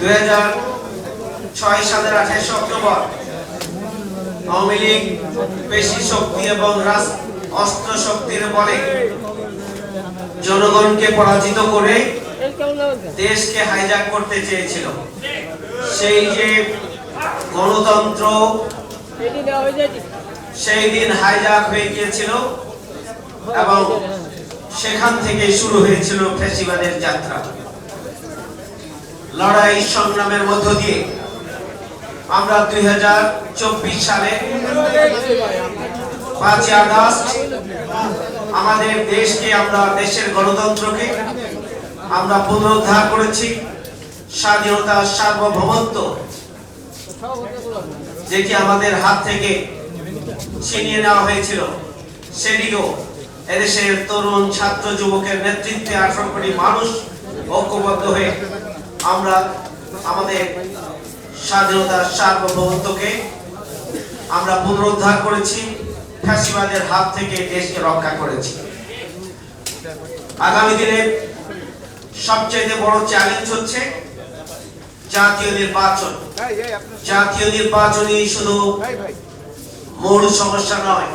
2006 সালের 28 অক্টোবর আওয়ামী লীগ পেশি শক্তি এবং অস্ত্র শক্তির বলে জনগণকে পরাজিত করে দেশকে হাইজ্যাক করতে চেয়েছিল। সেই যে গণতন্ত্র সেই দিন হাইজ্যাক হয়ে গিয়েছিল এবং সেখান থেকে শুরু হয়েছিল ফ্যাসিবাদের যাত্রা। লড়াই সংগ্রামের মধ্য দিয়ে আমরা 2024 সালে 5 আগস্ট আমাদের দেশকে দেশের গণতন্ত্রকে আমরা পুনরুদ্ধার করেছি। স্বাধীনতা সার্বভৌমত্ব যেটি আমাদের হাত থেকে ছিনিয়ে নেওয়া হয়েছিল সেটিও এদেশের তরুণ ছাত্র যুবকের নেতৃত্বে 18 কোটি মানুষ ঐক্যবদ্ধ হয়ে আমরা আমাদের স্বাধীনতার সার্বভৌমত্বকে আমরা পুনরুদ্ধার করেছি, ফ্যাসিবাদের হাত থেকে দেশকে রক্ষা করেছি। আগামী দিনে সবচেয়ে বড় চ্যালেঞ্জ হচ্ছে জাতীয় নির্বাচন। জাতীয় নির্বাচনই শুধু মূল সমস্যা নয়,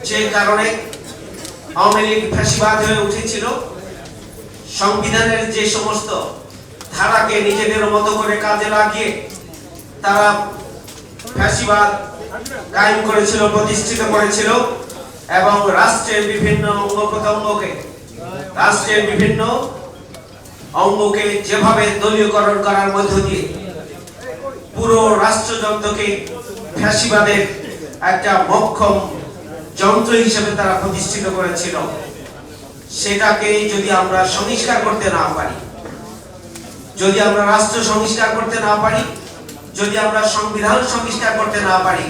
যে কারণে আওয়ামী লীগ ফ্যাসিবাদ হয়ে উঠেছিল। সংবিধানের যে সমস্ত ধারাকে নিজেদের মতো করে কাজে লাগিয়ে তারা ফ্যাসিবাদ কায়েম করেছিল, প্রতিষ্ঠিত করেছিল এবং রাষ্ট্রের বিভিন্ন অঙ্গকে যেভাবে দলীয়করণ করার মধ্য দিয়ে পুরো রাষ্ট্রযন্ত্রকে ফ্যাসিবাদের একটা মোক্ষম যন্ত্র হিসেবে তারা প্রতিষ্ঠিত করেছিল। সেটাকে যদি আমরা সংস্কার করতে না পারি, যদি আমরা রাষ্ট্র সংস্কার করতে না পারি, যদি আমরা সংবিধান সংস্কার করতে না পারি,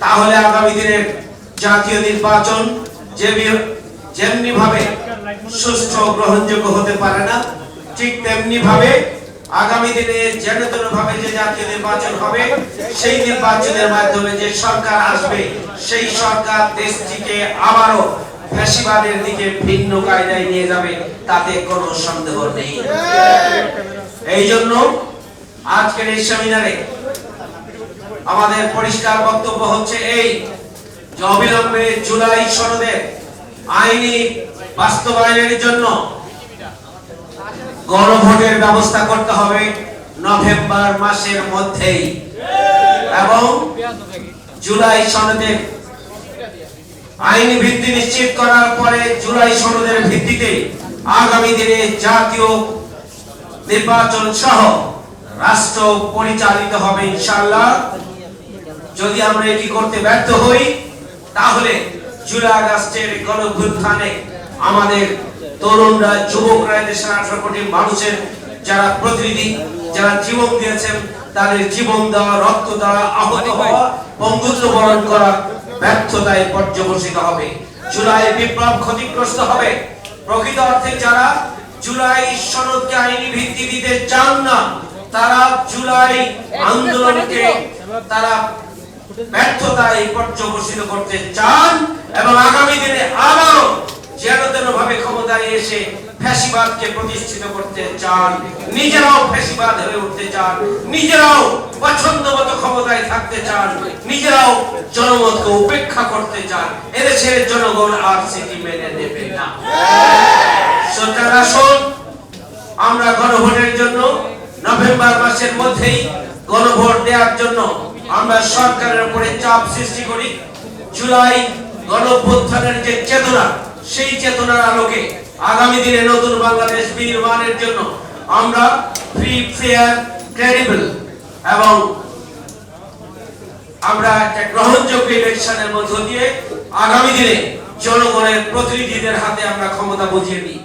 তাহলে আগামী দিনের জাতীয় নির্বাচন যেমনি ভাবে সুষ্ঠু গ্রহণযোগ্য হতে পারে না, ঠিক তেমনি ভাবে আগামী দিনে যেন ভাবে যে জাতীয় নির্বাচন হবে, সেই নির্বাচনের মাধ্যমে যে সরকার আসবে সেই সরকার দেশটিকে আবারও ফ্যাসিবাদের দিকে ভিন্ন কায়দায় নিয়ে যাবে, তাতে কোনো সন্দেহ নেই। এই জন্য আজকের এই সেমিনারে আমাদের পরিষ্কার বক্তব্য হচ্ছে এই যে অবিলম্বে জুলাই সনদের আইনি বাস্তবায়নের জন্য গণভোটের ব্যবস্থা করতে হবে নভেম্বর মাসের মধ্যেই, এবং জুলাই সনদের আইনি ভিত্তি নিশ্চিত করার পরে জুলাই সনদের ভিত্তিতে আগামী দিনে জাতীয় নির্বাচন সহ রাষ্ট্র পরিচালিত হবে ইনশাআল্লাহ। যদি আমরা এটি করতে ব্যর্থ হই, তাহলে জুলাই আগস্টের গণঅভ্যুত্থানে আমাদের তরুণরা, যুবকরা, দেশের 18 কোটি মানুষের যারা প্রতিনিধি, যারা জীবন দিয়েছেন, তাদের জীবন দেওয়া, রক্ত দেওয়া, আহত হওয়া, বঙ্গুত্ব বরণ করা ব্যর্থতায় পর্যবসিত হবে। জুলাই বিপ্লব ক্ষতিগ্রস্ত হবে। প্রকৃত অর্থে যারা জুলাই সনদকে আইনি ভিত্তি দিতে চান না, তারা জুলাই আন্দোলনকে তারা ব্যর্থতায় পর্যবসিত করতে চান এবং আগামী দিনে আবারও যেন ভাবে ক্ষমতায় এসে ফ্যাসিবাদকে প্রতিষ্ঠিত করতে চান, নিজেরাও ফ্যাসিবাদ হয়ে উঠতে চান, নিজেরাও পছন্দ মতো ক্ষমতায় থাকতে চান, নিজেরাও জনমতকে উপেক্ষা করতে চান। এদেশের জনগণ আর সেটি মেনে নেবে না। সুতরাং আসুন আমরা গণভোটের জন্য নভেম্বর মাসের মধ্যেই গণভোট দেওয়ার জন্য আমরা সরকারের উপরে চাপ সৃষ্টি করি। জুলাই গণঅভ্যুত্থানের যে চেতনা, সেই চেতনার আলোকে আগামী দিনে নতুন বাংলাদেশ বিনির্মাণের জন্য আমরা ফ্রি, ফেয়ার, ক্রেডিবল এবং আমরা একটা গ্রহণযোগ্য ইলেকশনের মধ্য দিয়ে আগামী দিনে জনগণের প্রতিনিধিদের হাতে আমরা ক্ষমতা বুঝিয়ে দিই।